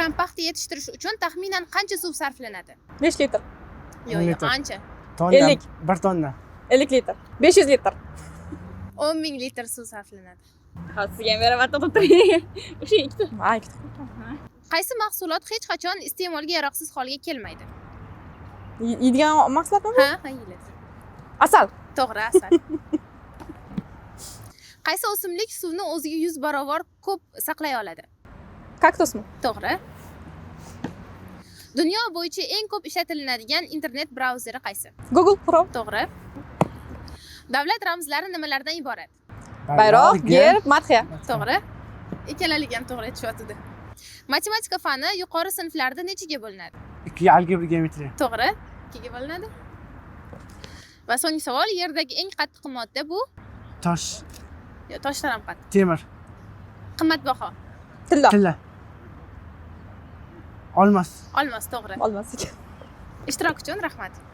kilogramm paxta yetishtirish uchun taxminan qancha suv sarflanadi? 5 litr. Yo'q, ancha. Tonna. 50. 1 tonna. 50 litr. 500 litr. 10.000 litr suv sarflanadi. Ha, sizga ham beraman, to'xtab turing. O'sha ikkita. Ha, ikkita. Qaysi mahsulot hech qachon iste'molga yaroqsiz holga kelmaydi? Yeydigan mahsulotmi? Ha, yeyiladi. Asal. To'g'ri, asal. Qaysi o'simlik suvni o'ziga 100 barobar ko'p saqlay oladi? Kaktusmi? To'g'ri. Dunyo bo'yicha eng ko'p ishlatiladigan internet brauzeri qaysi? Google Chrome. To'g'ri. Davlat ramzlari nimalardan iborat? Bayroq, gerb, madhiya. To'g'ri. Ikkalalik ham to'g'ri aytishyapti. Matematika fani yuqori sinflarda nechaga bo'linadi? 2 algebra geometriya. To'g'ri. 2 ga bo'linadi. Va so'nggi savol, yerdagi eng qattiq modda bu? Tosh. Yo, toshdan ham qattiq. Temir. Qimmatbaho. Tilla. Tilla. Olmos. Olmos, to'g'ri. Olmas ekan. Ishtirok uchun rahmat.